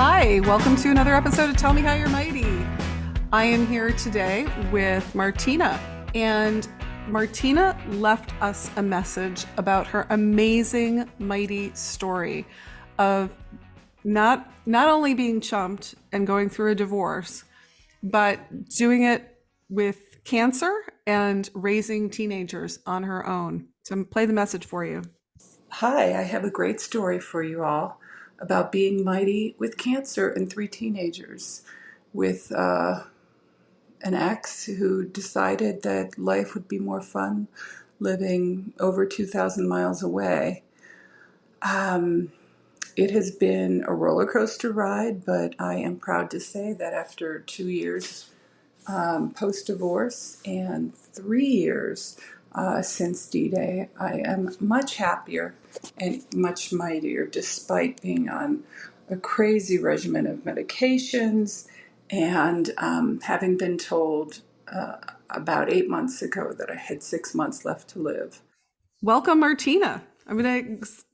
Hi, welcome to another episode of Tell Me How You're Mighty. I am here today with Martina, and Martina left us a message about her amazing mighty story of not only being chumped and going through a divorce, but doing it with cancer and raising teenagers on her own. So I'm gonna play the message for you. Hi, I have a great story for you all about being mighty with cancer and three teenagers, with an ex who decided that life would be more fun living over 2,000 miles away. It has been a roller coaster ride, but I am proud to say that after 2 years post-divorce and 3 years since D-Day, I am much happier and much mightier despite being on a crazy regimen of medications and having been told about 8 months ago that I had 6 months left to live. Welcome, Martina.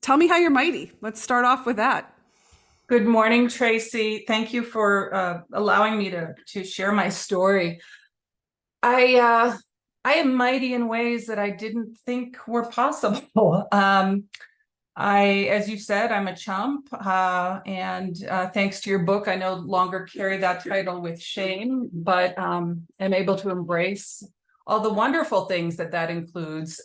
Tell me how you're mighty. Let's start off with that. Good morning, Tracy. Thank you for allowing me to share my story. I am mighty in ways that I didn't think were possible. As you said, I'm a chump, and thanks to your book, I no longer carry that title with shame, but am able to embrace all the wonderful things that includes,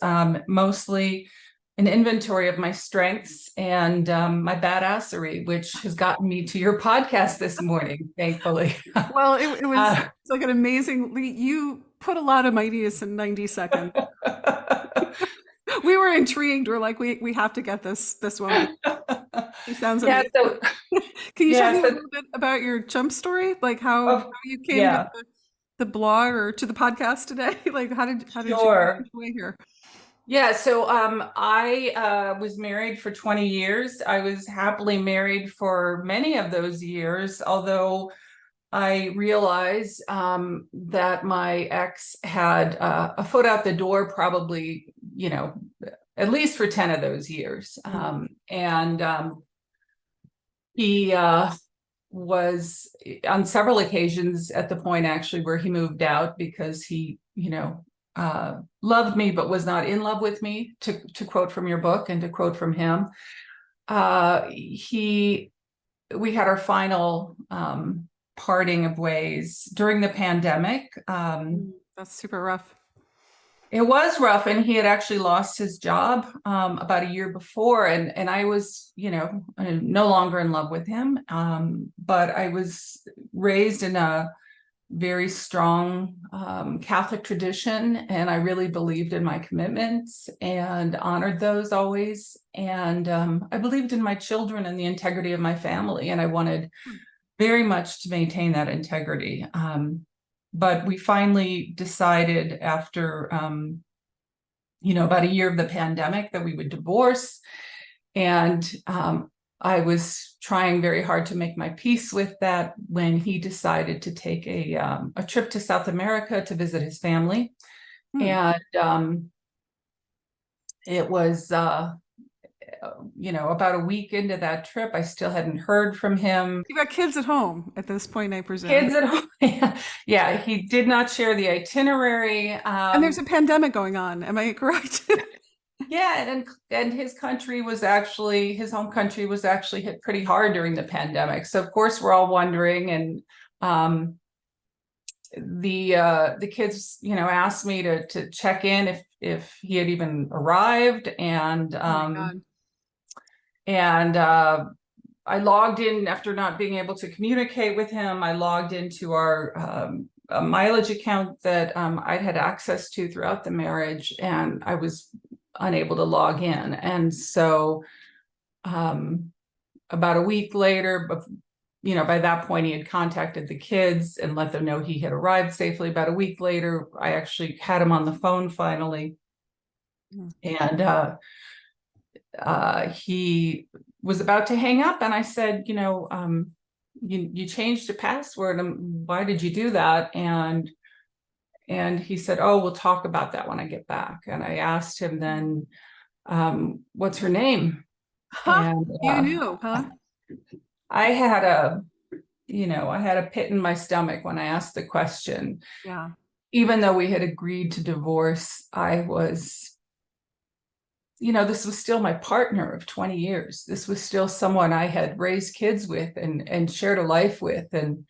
mostly an inventory of my strengths and my badassery, which has gotten me to your podcast this morning, thankfully. Well, it was it's like an amazing, you put a lot of mightiness in 90 seconds. We were intrigued. We're like, we have to get this woman. She sounds amazing. So, can you tell me a little bit about your chump story? Like how you came to the blog or to the podcast today? Like how did you get your way here? Yeah, so I was married for 20 years. I was happily married for many of those years, although I realized that my ex had a foot out the door probably, at least for 10 of those years. He was on several occasions at the point actually where he moved out because he, loved me but was not in love with me, to quote from your book and to quote from him. We had our final parting of ways during the pandemic. That's super rough. It was rough, and he had actually lost his job about a year before, and I was, no longer in love with him. But I was raised in a very strong Catholic tradition, and I really believed in my commitments and honored those always. And I believed in my children and the integrity of my family, and I wanted very much to maintain that integrity. But we finally decided after, about a year of the pandemic that we would divorce. And I was trying very hard to make my peace with that when he decided to take a trip to South America to visit his family. And it was, about a week into that trip, I still hadn't heard from him. You got kids at home at this point, I presume. Kids at home. Yeah, he did not share the itinerary. And there's a pandemic going on. Am I correct? Yeah, and his home country was actually hit pretty hard during the pandemic. So of course we're all wondering, and the kids, asked me to check in if he had even arrived, and I logged in after not being able to communicate with him. I logged into our a mileage account that I'd had access to throughout the marriage, and I was unable to log in. And so about a week later, by that point he had contacted the kids and let them know he had arrived safely. About a week later, I actually had him on the phone finally. And he was about to hang up, and I said, you changed your password, and why did you do that? And he said, oh, we'll talk about that when I get back. And I asked him then, what's her name? And, you knew, huh? I had I had a pit in my stomach when I asked the question. Yeah. Even though we had agreed to divorce, I was, this was still my partner of 20 years. This was still someone I had raised kids with and shared a life with, and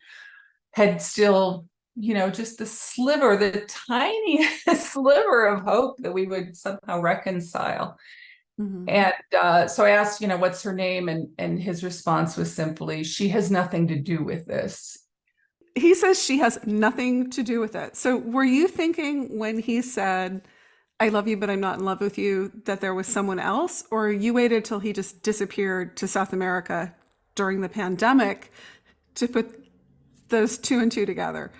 had still, just the tiniest sliver of hope that we would somehow reconcile. Mm-hmm. And so I asked, what's her name? And his response was simply, she has nothing to do with this. He says she has nothing to do with it. So were you thinking when he said, I love you, but I'm not in love with you, that there was someone else? Or you waited till he just disappeared to South America during the pandemic to put those two and two together?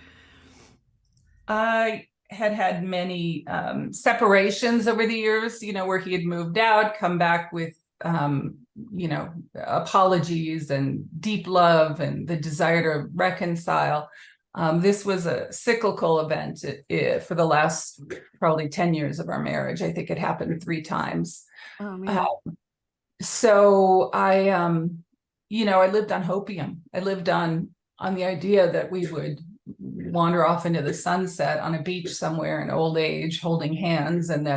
I had many separations over the years, where he had moved out, come back with, apologies and deep love and the desire to reconcile. This was a cyclical event for the last probably 10 years of our marriage. I think it happened 3 times. Oh man. So I lived on hopium. I lived on the idea that we would wander off into the sunset on a beach somewhere in old age, holding hands, and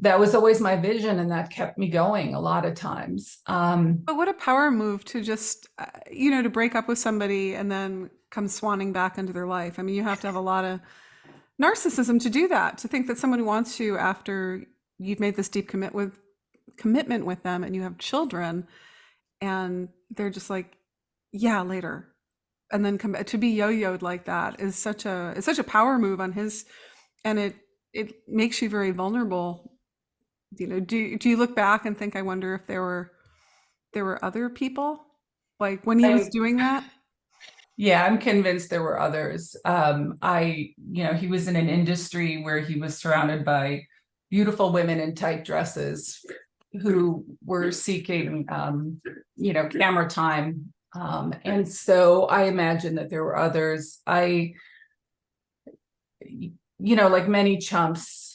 that was always my vision, and that kept me going a lot of times. But what a power move to just, to break up with somebody and then come swanning back into their life. I mean, you have to have a lot of narcissism to do that, to think that someone wants you after you've made this deep commitment with them and you have children, and they're just like, yeah, later. And then come to be yo-yoed like that is such a power move on his, and it makes you very vulnerable. Do you look back and think, I wonder if there were other people like when he was doing that? Yeah, I'm convinced there were others. He was in an industry where he was surrounded by beautiful women in tight dresses who were seeking, camera time. And so I imagine that there were others. Like many chumps,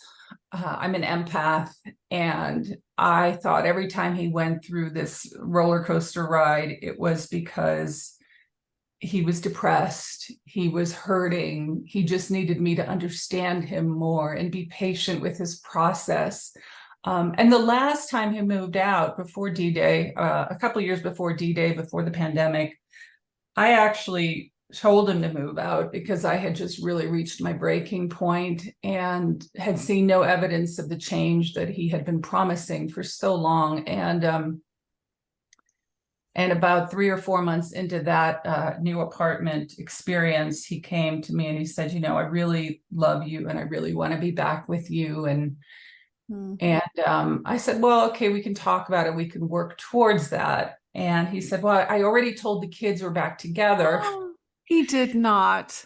I'm an empath, and I thought every time he went through this roller coaster ride, it was because he was depressed, he was hurting, he just needed me to understand him more and be patient with his process. And the last time he moved out before D-Day, a couple of years before D-Day, before the pandemic, I actually told him to move out because I had just really reached my breaking point and had seen no evidence of the change that he had been promising for so long. And about 3 or 4 months into that new apartment experience, he came to me and he said, I really love you and I really want to be back with you. And I said, well, okay, we can talk about it. We can work towards that. And he said, well, I already told the kids we're back together. Oh, he did not.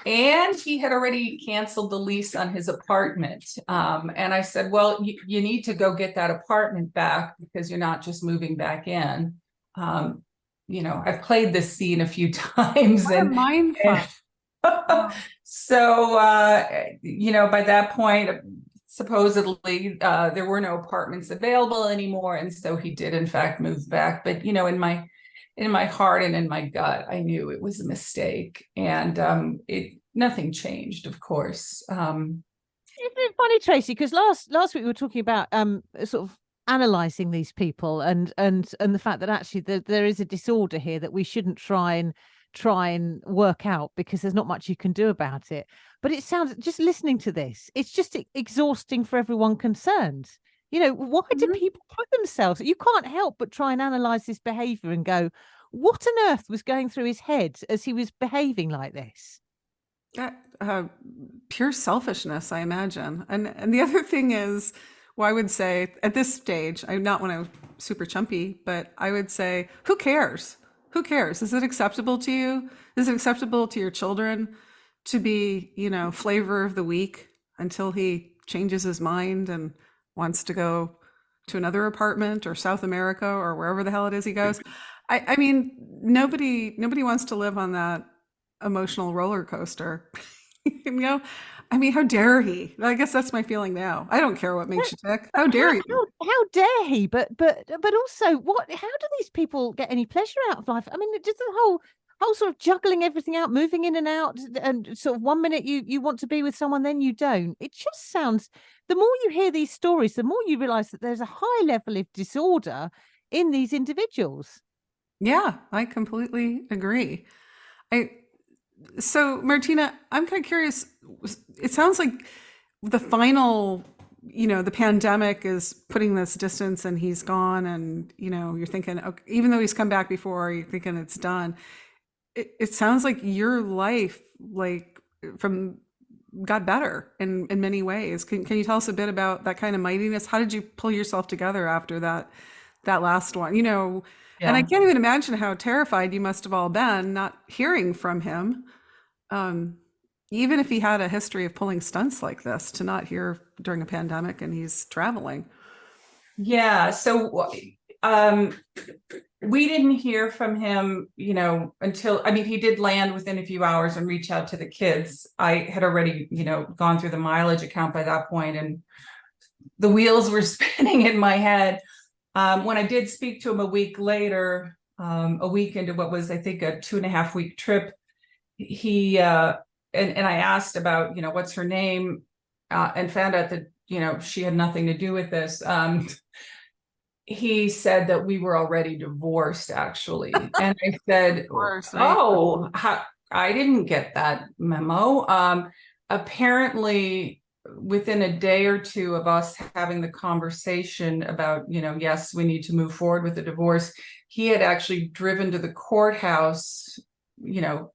And he had already canceled the lease on his apartment. And I said, well, you need to go get that apartment back because you're not just moving back in. I've played this scene a few times. What a mind fuck. So, by that point, supposedly there were no apartments available anymore. And so he did, in fact, move back. But, in my heart and in my gut, I knew it was a mistake. And nothing changed, of course. Isn't it funny, Tracy? Because last week we were talking about sort of analyzing these people and the fact that actually there is a disorder here that we shouldn't try and work out because there's not much you can do about it. But it sounds, just listening to this, it's just exhausting for everyone concerned. Why do people put themselves? You can't help but try and analyze this behavior and go, what on earth was going through his head as he was behaving like this? Pure selfishness, I imagine. And the other thing is, well, I would say at this stage, I'm not when I'm super chumpy, but I would say, who cares? Who cares? Is it acceptable to you? Is it acceptable to your children to be, flavor of the week until he changes his mind and wants to go to another apartment or South America or wherever the hell it is he goes? I mean, nobody wants to live on that emotional roller coaster. I mean, how dare he? I guess that's my feeling now. I don't care what makes you tick. How dare you? How dare he? But also, how do these people get any pleasure out of life? I mean, just the whole sort of juggling everything out, moving in and out, and sort of one minute you want to be with someone, then you don't. It just sounds, the more you hear these stories, the more you realize that there's a high level of disorder in these individuals. Yeah, I completely agree. I So Martina, I'm kind of curious. It sounds like the final, the pandemic is putting this distance and he's gone, and you're thinking, okay, even though he's come back before, you're thinking it's done. It sounds like your life, like from got better in many ways. Can you tell us a bit about that kind of mightiness? How did you pull yourself together after that last one? And I Yeah. can't even imagine how terrified you must have all been not hearing from him. Um, Even if he had a history of pulling stunts like this, to not hear during a pandemic and he's traveling. Yeah. So um, we didn't hear from him, until, I mean, he did land within a few hours and reach out to the kids. I had already, gone through the mileage account by that point, and the wheels were spinning in my head. When I did speak to him a week later, a week into what was, I think, a 2.5 week trip, he and I asked about, what's her name, and found out that, she had nothing to do with this. He said that we were already divorced, actually. And I said, Course, right? oh, I didn't get that memo. Apparently, within a day or two of us having the conversation about, yes, we need to move forward with the divorce, he had actually driven to the courthouse,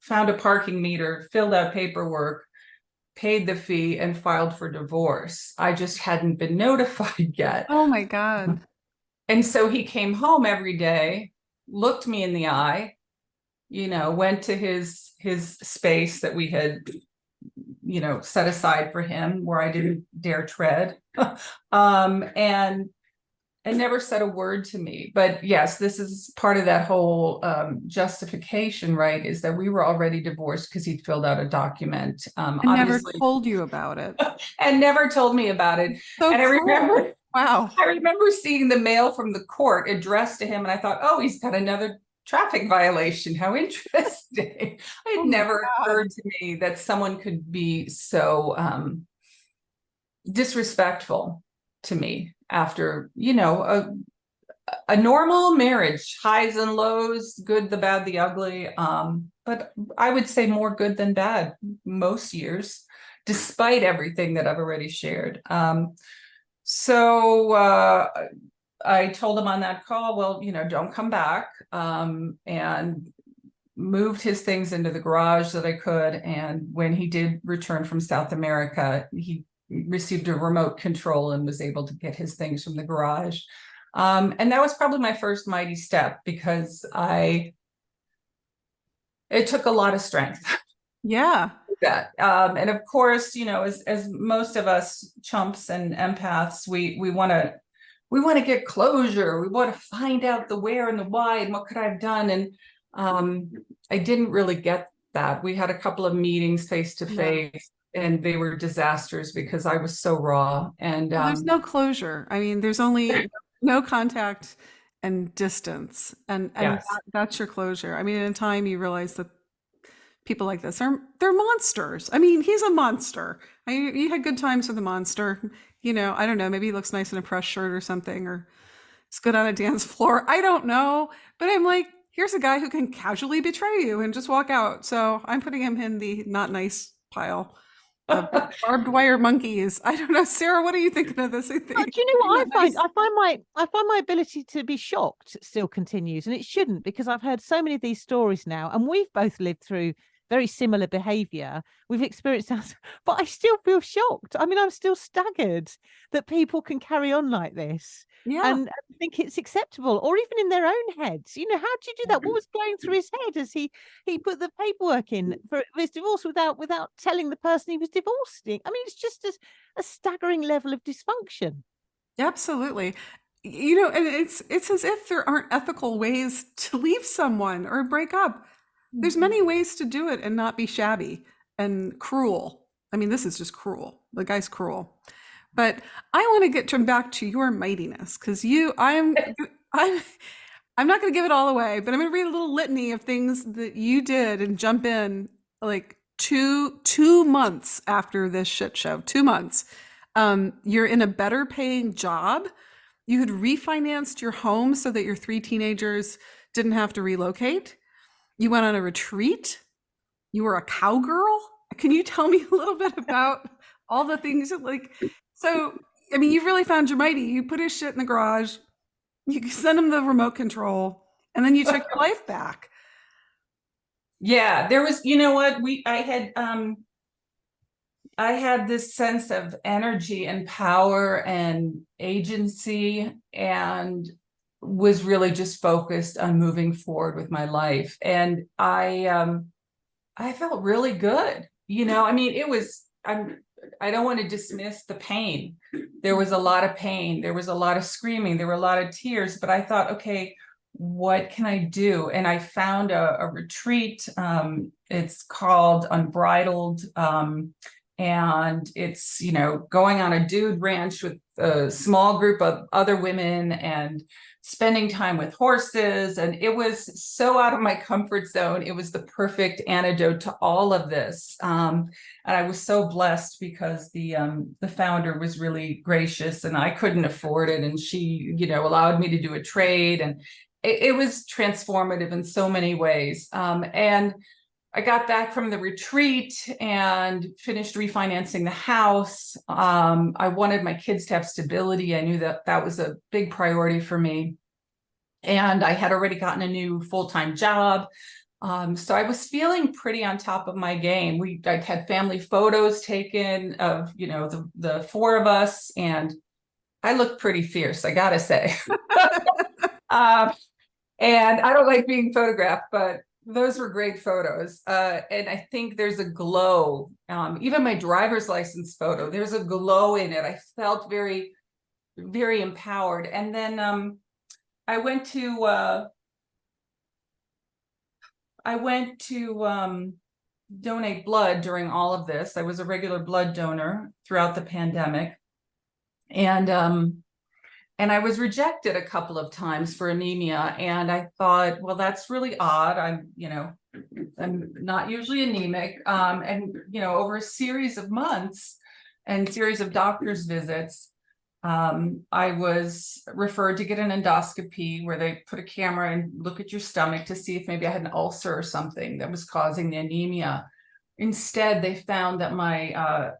found a parking meter, filled out paperwork, paid the fee, and filed for divorce. I just hadn't been notified yet. Oh my God. And so he came home every day, looked me in the eye, went to his space that we had, set aside for him, where I didn't dare tread, and never said a word to me. But yes, this is part of that whole justification, right? Is that we were already divorced because he'd filled out a document, And never obviously, told you about it. and never told me about it. So And I cruel. remember Wow. I remember seeing the mail from the court addressed to him, and I thought, oh, he's got another traffic violation. How interesting. It Oh my never God. occurred to me that someone could be so disrespectful to me after, a normal marriage, highs and lows, good, the bad, the ugly. But I would say more good than bad most years, despite everything that I've already shared. So I told him on that call, well, don't come back, and moved his things into the garage that I could. And when he did return from South America, he received a remote control and was able to get his things from the garage. And that was probably my first mighty step, because it took a lot of strength. Yeah. That. And of course, as most of us chumps and empaths, we want to get closure. We want to find out the where and the why and what could I have done. And I didn't really get that. We had a couple of meetings face to face, and they were disasters because I was so raw. And Well, there's no closure. I mean, there's only no contact and distance, and yes. that's your closure. I mean, in time you realize that people like this they're monsters. I mean, he's a monster. You had good times with a monster. I don't know, maybe he looks nice in a press shirt or something, or he's good on a dance floor. I don't know. But I'm like, here's a guy who can casually betray you and just walk out. So I'm putting him in the not nice pile of barbed wire monkeys. I don't know. Sarah, what are you thinking of this? Do you know what I find my ability to be shocked still continues, and it shouldn't, because I've heard so many of these stories now, and we've both lived through very similar behavior. We've experienced that, but I still feel shocked. I mean, I'm still staggered that people can carry on like this. Yeah. And think it's acceptable, or even in their own heads. How do you do that? What was going through his head as he put the paperwork in for his divorce without telling the person he was divorcing? I mean, it's just a staggering level of dysfunction. Absolutely. And it's as if there aren't ethical ways to leave someone or break up. There's many ways to do it and not be shabby and cruel. I mean, this is just cruel. The guy's cruel. But I want to get back to your mightiness, because I'm I'm not going to give it all away, but I'm going to read a little litany of things that you did and jump in like two months after this shit show. 2 months. You're in a better paying job. You had refinanced your home so that your 3 teenagers didn't have to relocate. You went on a retreat. You were a cowgirl. Can you tell me a little bit about all the things that, like, so, I mean, you've really found your mighty. You put his shit in the garage, you sent him the remote control, and then you took your life back. Yeah, there was, you know what, I had this sense of energy and power and agency, and was really just focused on moving forward with my life. And I felt really good. I mean, I don't want to dismiss the pain. There was a lot of pain. There was a lot of screaming. There were a lot of tears, but I thought, okay, what can I do? And I found a retreat. It's called Unbridled. And it's, going on a dude ranch with a small group of other women and spending time with horses. And it was so out of my comfort zone. It was the perfect antidote to all of this. And I was so blessed because the founder was really gracious, and I couldn't afford it. And she, allowed me to do a trade, and it was transformative in so many ways. And I got back from the retreat and finished refinancing the house. I wanted my kids to have stability. I knew that was a big priority for me. And I had already gotten a new full-time job. So I was feeling pretty on top of my game. I had family photos taken of, the 4 of us, and I looked pretty fierce, I gotta say. And I don't like being photographed, but those were great photos. And I think there's a glow. Even my driver's license photo, there's a glow in it. I felt very, very empowered. And then I went to donate blood during all of this. I was a regular blood donor throughout the pandemic. And I was rejected a couple of times for anemia. And I thought, well, that's really odd. I'm not usually anemic. And, over a series of months and series of doctor's visits, I was referred to get an endoscopy where they put a camera and look at your stomach to see if maybe I had an ulcer or something that was causing the anemia. Instead, they found that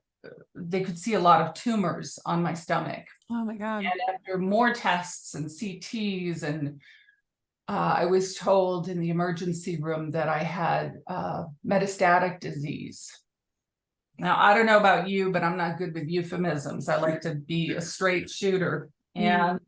they could see a lot of tumors on my stomach. Oh my God. And after more tests and CTs, and I was told in the emergency room that I had metastatic disease. Now, I don't know about you, but I'm not good with euphemisms. I like to be a straight shooter. And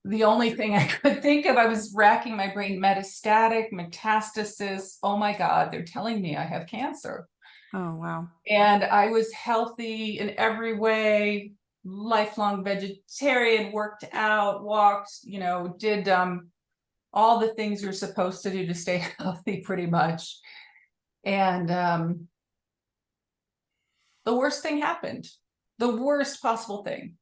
the only thing I could think of, I was racking my brain, metastasis. Oh my God, they're telling me I have cancer. Oh, wow. And I was healthy in every way, lifelong vegetarian, worked out, walked, did all the things you're supposed to do to stay healthy pretty much. And the worst thing happened, the worst possible thing.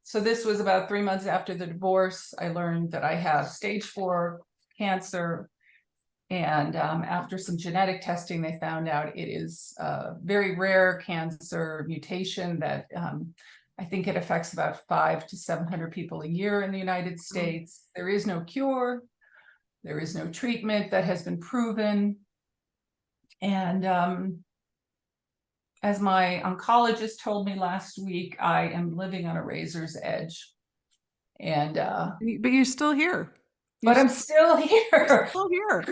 So this was about 3 months after the divorce. I learned that I have stage 4 cancer. And after some genetic testing, they found out it is a very rare cancer mutation that I think it affects about 500 to 700 people a year in the United States. There is no cure. There is no treatment that has been proven. And as my oncologist told me last week, I am living on a razor's edge. And but you're still here. I'm still here. Still here.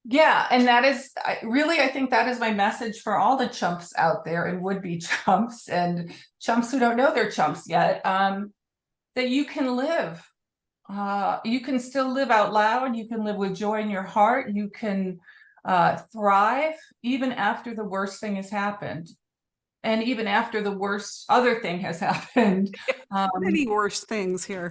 Yeah, and that is I think that is my message for all the chumps out there, and would-be chumps and chumps who don't know they're chumps yet, that you can live. You can still live out loud. You can live with joy in your heart. You can thrive even after the worst thing has happened, and even after the worst other thing has happened. Many worse things here.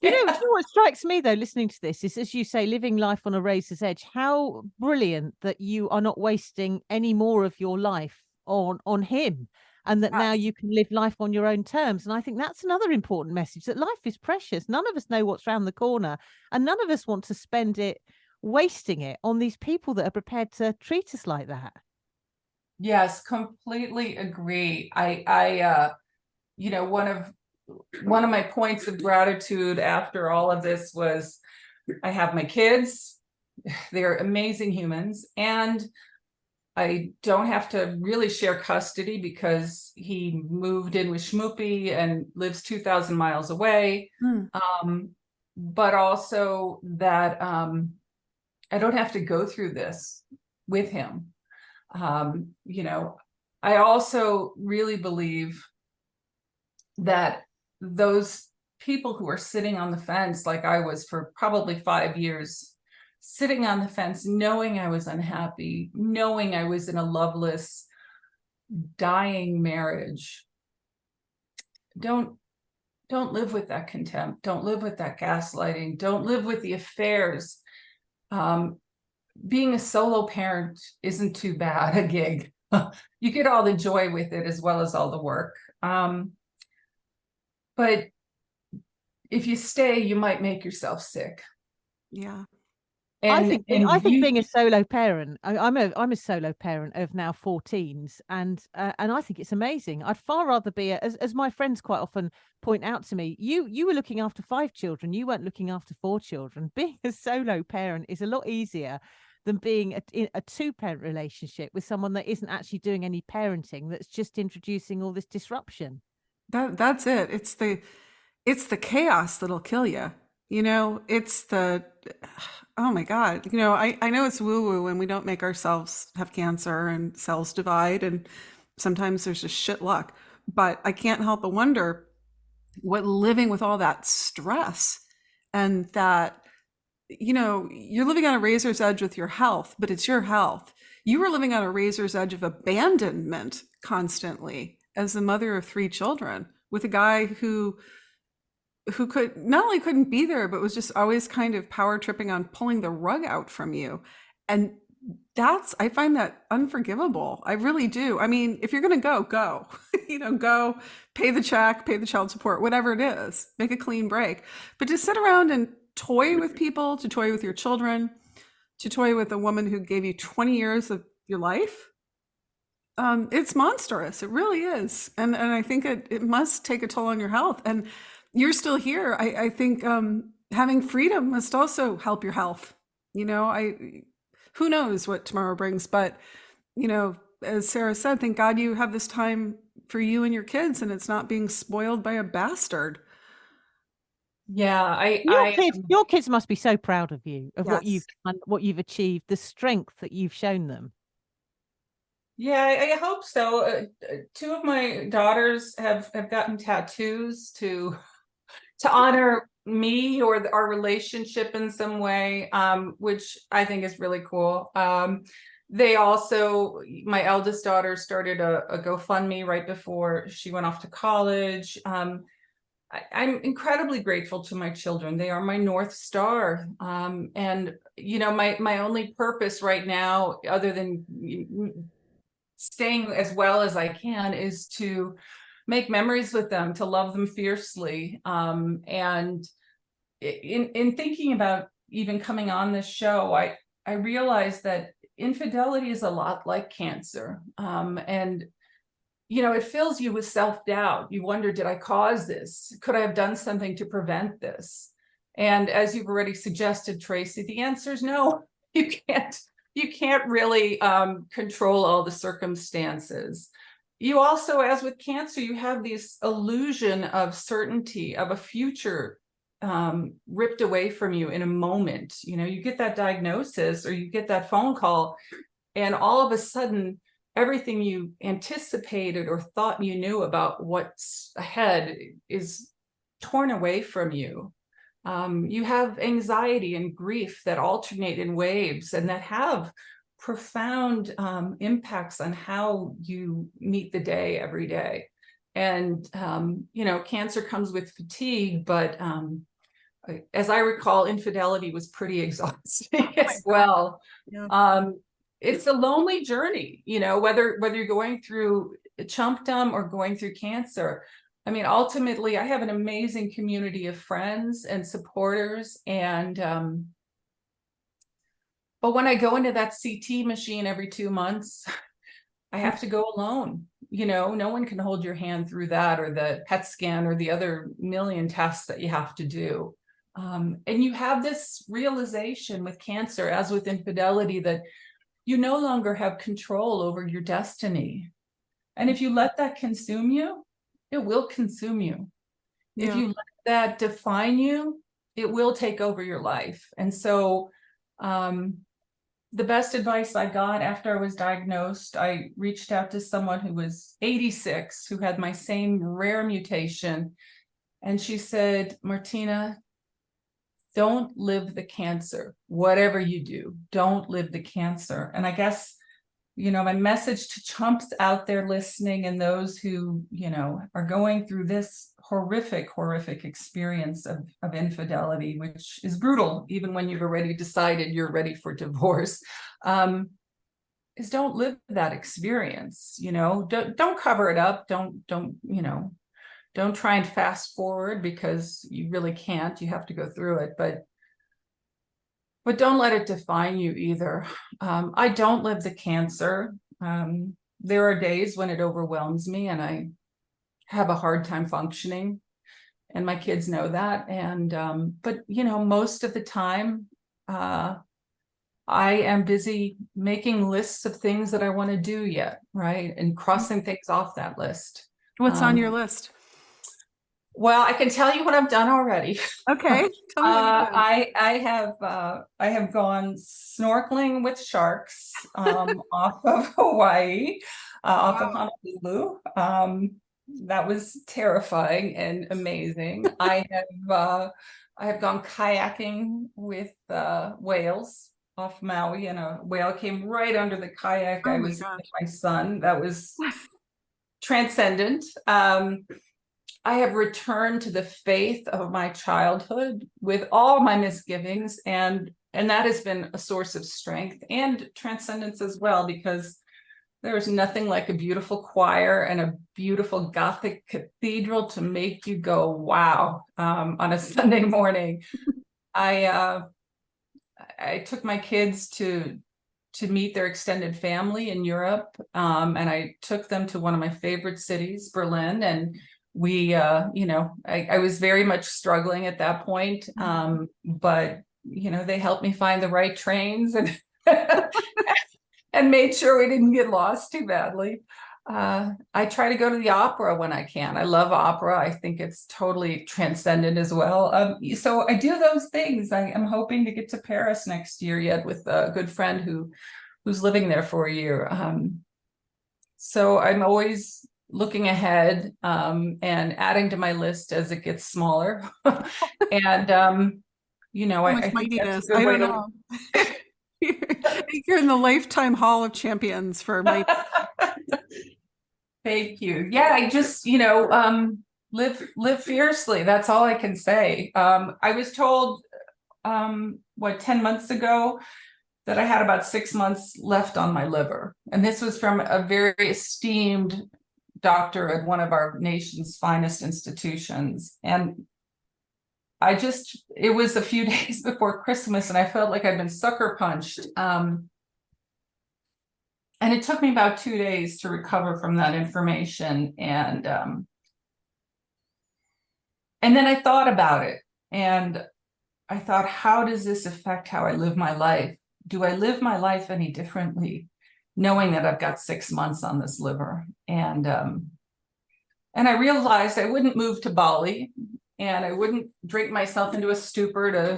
You know what strikes me though, listening to this, is, as you say, living life on a razor's edge. How brilliant that you are not wasting any more of your life on him. and that now you can live life on your own terms. And I think that's another important message, that life is precious. None of us know what's around the corner, and none of us want to spend it wasting it on these people that are prepared to treat us like that. Yes, completely agree. I you know, one of my points of gratitude after all of this was I have my kids. They're amazing humans, and I don't have to really share custody because he moved in with Schmoopy and lives 2,000 miles away. But also that I don't have to go through this with him. You know, I also really believe that those people who are sitting on the fence, like I was for probably 5 years, sitting on the fence, knowing I was unhappy, knowing I was in a loveless, dying marriage, don't live with that contempt. Don't live with that gaslighting. Don't live with the affairs. Being a solo parent isn't too bad a gig. You get all the joy with it as well as all the work. But if you stay, you might make yourself sick. Yeah. I think being a solo parent, I'm a solo parent of now 14s, and I think it's amazing. I'd far rather be as my friends quite often point out to me, you were looking after 5 children, you weren't looking after 4 children. Being a solo parent is a lot easier than being a 2-parent relationship with someone that isn't actually doing any parenting, that's just introducing all this disruption. That's it. It's the chaos that'll kill you. You know, it's the, oh my God, you know, I know it's woo-woo and we don't make ourselves have cancer and cells divide, and sometimes there's just shit luck, but I can't help but wonder what living with all that stress and that, you know, you're living on a razor's edge with your health, but it's your health. You were living on a razor's edge of abandonment constantly as the mother of 3 children with a guy who could not only couldn't be there, but was just always kind of power tripping on pulling the rug out from you. And I find that unforgivable. I really do. I mean, if you're going to go, you know, go pay the check, pay the child support, whatever it is, make a clean break. But to sit around and toy with people, to toy with your children, to toy with a woman who gave you 20 years of your life, it's monstrous. It really is. And I think it must take a toll on your health. And you're still here. I think having freedom must also help your health. You know, who knows what tomorrow brings, but you know, as Sarah said, thank God you have this time for you and your kids, and it's not being spoiled by a bastard. Yeah, Your kids must be so proud of you, of Yes. what you've done, what you've achieved, the strength that you've shown them. Yeah, I hope so. 2 of my daughters have gotten tattoos to honor me or our relationship in some way, which I think is really cool. They also, my eldest daughter started a GoFundMe right before she went off to college. I'm incredibly grateful to my children. They are my North Star. And, you know, my only purpose right now, other than staying as well as I can, is to make memories with them, to love them fiercely. And in thinking about even coming on this show, I realized that infidelity is a lot like cancer. And, you know, it fills you with self-doubt. You wonder, did I cause this? Could I have done something to prevent this? And as you've already suggested, Tracy, the answer is no. You can't really control all the circumstances. You also, as with cancer, you have this illusion of certainty of a future ripped away from you in a moment. You know, you get that diagnosis or you get that phone call, and all of a sudden, everything you anticipated or thought you knew about what's ahead is torn away from you. You have anxiety and grief that alternate in waves and that have profound impacts on how you meet the day every day. And, you know, cancer comes with fatigue, but as I recall, infidelity was pretty exhausting as well. Yeah. it's a lonely journey, whether you're going through chumpdom or going through cancer. I mean, ultimately, I have an amazing community of friends and supporters, and but when I go into that CT machine every 2 months, I have to go alone. No one can hold your hand through that, or the PET scan, or the other million tests that you have to do. And you have this realization with cancer, as with infidelity, that you no longer have control over your destiny. And if you let that consume you, it will consume you. If you let that define you, it will take over your life. And so the best advice I got after I was diagnosed, I reached out to someone who was 86, who had my same rare mutation. And she said, Martina, don't live the cancer. Whatever you do, don't live the cancer. And I guess, my message to chumps out there listening, and those who, are going through this horrific experience of infidelity, which is brutal, even when you've already decided you're ready for divorce, is don't live that experience. Don't cover it up. Don't try and fast forward, because you really can't. You have to go through it, but don't let it define you either. I don't live the cancer. There are days when it overwhelms me and I have a hard time functioning, and my kids know that. And but most of the time, I am busy making lists of things that I want to do yet, right? And crossing things off that list. What's on your list? Well, I can tell you what I've done already. Okay. Tell me what you've done. I have gone snorkeling with sharks off of Hawaii, off of Honolulu. That was terrifying and amazing. I have gone kayaking with whales off Maui, and a whale came right under the kayak. I was with my son. That was transcendent. I have returned to the faith of my childhood with all my misgivings, and that has been a source of strength and transcendence as well, because there is nothing like a beautiful choir and a beautiful Gothic cathedral to make you go, wow, on a Sunday morning. I took my kids to meet their extended family in Europe, and I took them to one of my favorite cities, Berlin, and we, I was very much struggling at that point, but they helped me find the right trains and and made sure we didn't get lost too badly. I try to go to the opera when I can. I love opera. I think it's totally transcendent as well. So I do those things. I am hoping to get to Paris next year yet with a good friend who's living there for a year. So I'm always looking ahead and adding to my list as it gets smaller. And I think that's a good way to... You're in the Lifetime Hall of Champions for my. Thank you. Yeah, I just live fiercely. That's all I can say. I was told 10 months ago that I had about 6 months left on my liver, and this was from a very esteemed doctor at one of our nation's finest institutions. And it was a few days before Christmas, and I felt like I'd been sucker punched. And it took me about 2 days to recover from that information. And then I thought about it, and I thought, how does this affect how I live my life? Do I live my life any differently, knowing that I've got 6 months on this liver? And I realized I wouldn't move to Bali, and I wouldn't drink myself into a stupor to,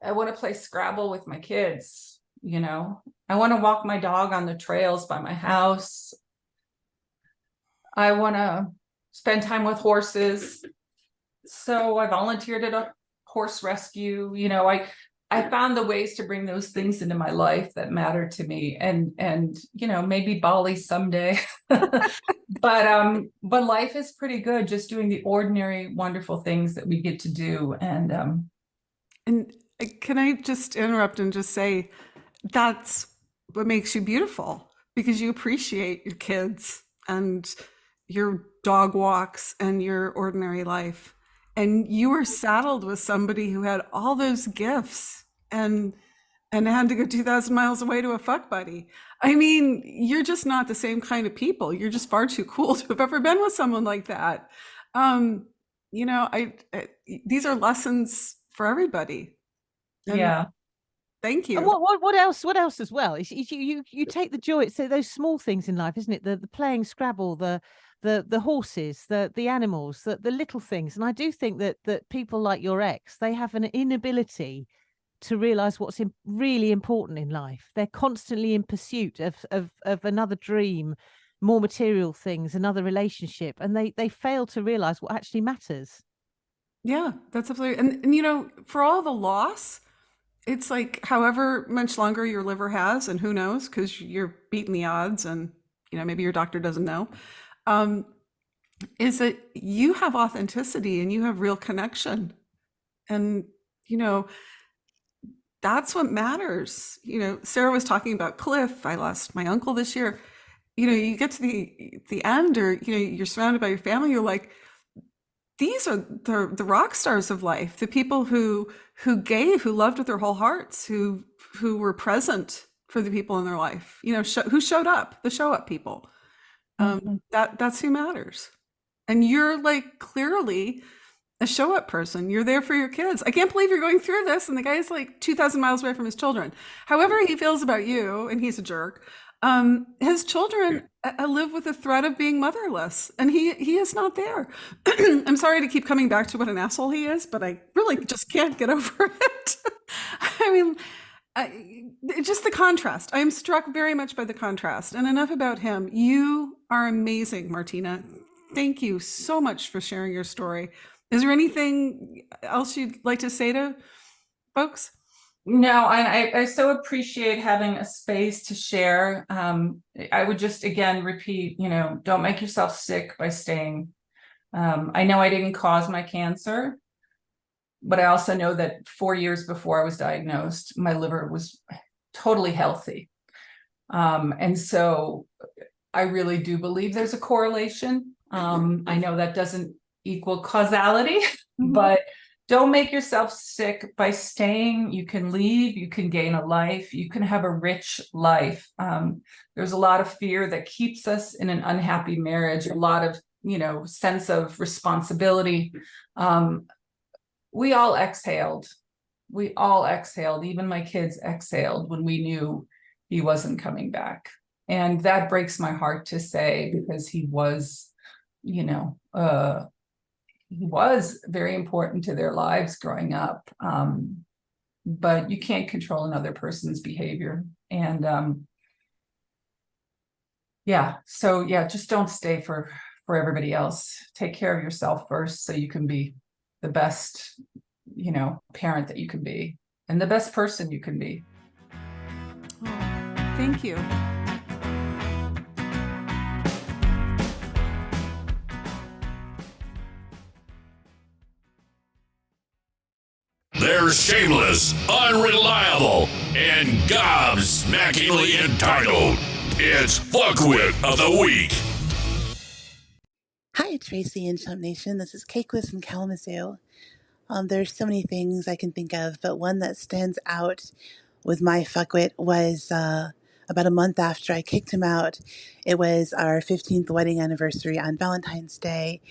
I want to play Scrabble with my kids. I want to walk my dog on the trails by my house. I want to spend time with horses. So I volunteered at a horse rescue. I found the ways to bring those things into my life that matter to me, and maybe Bali someday. but life is pretty good just doing the ordinary, wonderful things that we get to do. And And can I just interrupt and just say that's what makes you beautiful because you appreciate your kids and your dog walks and your ordinary life. And you were saddled with somebody who had all those gifts and had to go 2,000 miles away to a fuck buddy. I mean, you're just not the same kind of people. You're just far too cool to have ever been with someone like that. Um, I these are lessons for everybody. And Yeah. thank And you. what else? What else as well? You take the joy. So those small things in life, isn't it? The playing Scrabble, the horses, the animals, the little things. And I do think that people like your ex, they have an inability to realize what's really important in life. They're constantly in pursuit of another dream, more material things, another relationship, and they fail to realize what actually matters. Yeah, that's absolutely. And for all the loss, it's like however much longer your liver has, and who knows, because you're beating the odds, and maybe your doctor doesn't know. Um, is that you have authenticity and you have real connection, and you know that's what matters. Sarah was talking about Cliff. I lost my uncle this year. You get to the end, or you're surrounded by your family. You're like, these are the rock stars of life, the people who gave, who loved with their whole hearts, who were present for the people in their life, who showed up, the show up people. That's who matters. And you're like clearly a show up person. You're there for your kids. I can't believe you're going through this. And the guy's like 2,000 miles away from his children. However he feels about you, and he's a jerk, his children live with the threat of being motherless, and he is not there. I'm sorry to keep coming back to what an asshole he is, but I really just can't get over it. I mean, just the contrast. I am struck very much by the contrast. And enough about him. You are amazing, Martina. Thank you so much for sharing your story. Is there anything else you'd like to say to folks? No, I so appreciate having a space to share. I would just again repeat, don't make yourself sick by staying. I know I didn't cause my cancer, but I also know that 4 years before I was diagnosed, my liver was totally healthy. And so I really do believe there's a correlation. I know that doesn't equal causality, but don't make yourself sick by staying. You can leave, you can gain a life, you can have a rich life. There's a lot of fear that keeps us in an unhappy marriage, a lot of, sense of responsibility. We all exhaled. Even my kids exhaled when we knew he wasn't coming back. And that breaks my heart to say, because he was, he was very important to their lives growing up. But you can't control another person's behavior. And just don't stay for everybody else. Take care of yourself first so you can be the best, parent that you can be and the best person you can be. Oh, thank you. They're shameless, unreliable, and gobsmackingly entitled. It's Fuckwit of the Week. Hi, Tracy and Chump Nation. This is Cakeless from Kalamazoo. There's so many things I can think of, but one that stands out with my fuckwit was about a month after I kicked him out. It was our 15th wedding anniversary on Valentine's Day,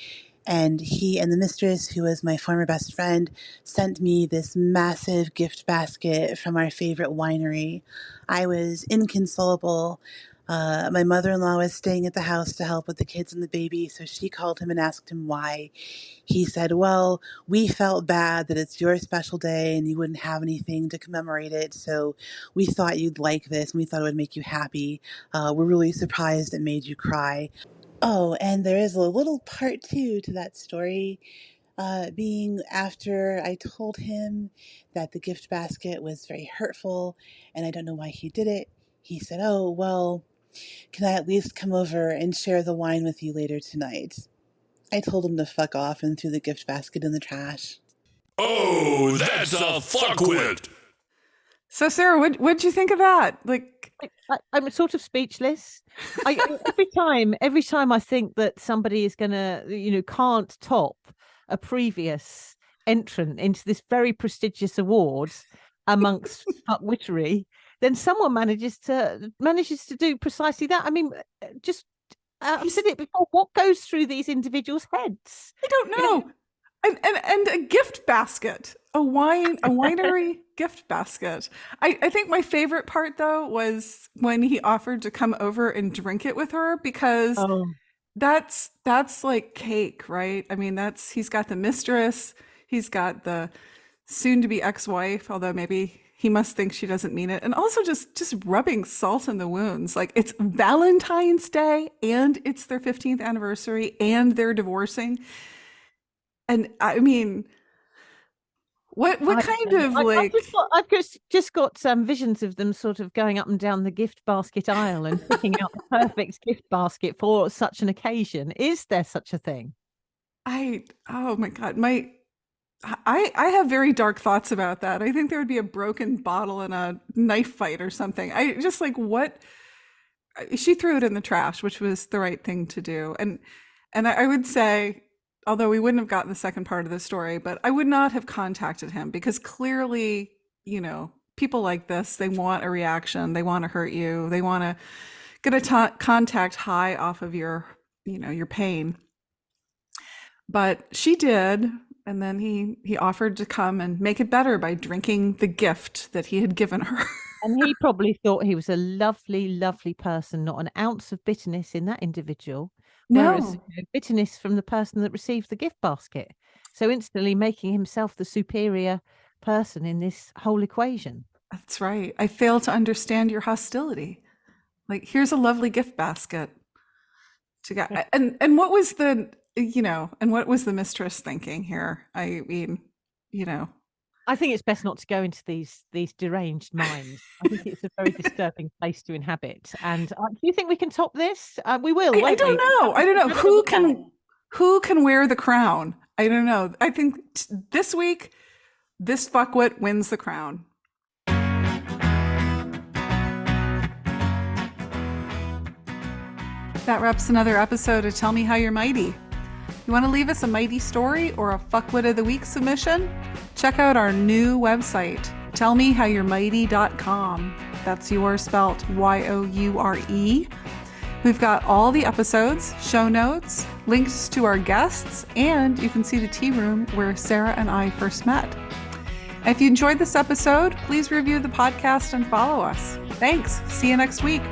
and he and the mistress, who was my former best friend, sent me this massive gift basket from our favorite winery. I was inconsolable. My mother-in-law was staying at the house to help with the kids and the baby, so she called him and asked him why. He said, well, we felt bad that it's your special day and you wouldn't have anything to commemorate it, so we thought you'd like this and we thought it would make you happy. We're really surprised it made you cry. Oh, and there is a little part two to that story, being after I told him that the gift basket was very hurtful and I don't know why he did it. He said, oh, well, can I at least come over and share the wine with you later tonight? I told him to fuck off and threw the gift basket in the trash. Oh, that's a fuckwit. So, Sarah, what'd you think of that? Like, I'm sort of speechless. Every time I think that somebody is gonna, can't top a previous entrant into this very prestigious awards amongst witchery, then someone manages to do precisely that. I mean, just I've said it before. What goes through these individuals' heads? I don't know. And a gift basket, a winery gift basket. I think my favorite part though was when he offered to come over and drink it with her, because that's like cake, right? I mean, he's got the mistress, he's got the soon to be ex-wife, although maybe he must think she doesn't mean it, and also just rubbing salt in the wounds. Like, it's Valentine's Day and it's their 15th anniversary and they're divorcing. And I mean, what kind of like? I've just got some visions of them sort of going up and down the gift basket aisle and picking out the perfect gift basket for such an occasion. Is there such a thing? Oh my God, I have very dark thoughts about that. I think there would be a broken bottle in a knife fight or something. I just like what she threw it in the trash, which was the right thing to do. And I would say, although we wouldn't have gotten the second part of the story, but I would not have contacted him, because clearly, people like this, they want a reaction. They want to hurt you. They want to get a contact high off of your pain. But she did. And then he offered to come and make it better by drinking the gift that he had given her. And he probably thought he was a lovely, lovely person, not an ounce of bitterness in that individual. Whereas bitterness from the person that received the gift basket. So instantly making himself the superior person in this whole equation. That's right. I fail to understand your hostility. Like, here's a lovely gift basket. And what was the mistress thinking here? I mean, I think it's best not to go into these deranged minds. I think it's a very disturbing place to inhabit. And do you think we can top this? We will. I don't know. I don't know who can wear the crown. I don't know. I think this week, this fuckwit wins the crown. That wraps another episode of Tell Me How You're Mighty. You want to leave us a mighty story or a Fuckwit of the Week submission? Check out our new website, tellmehowyou'remighty.com. That's yours spelt Youre. We've got all the episodes, show notes, links to our guests, and you can see the tea room where Sarah and I first met. If you enjoyed this episode, please review the podcast and follow us. Thanks. See you next week.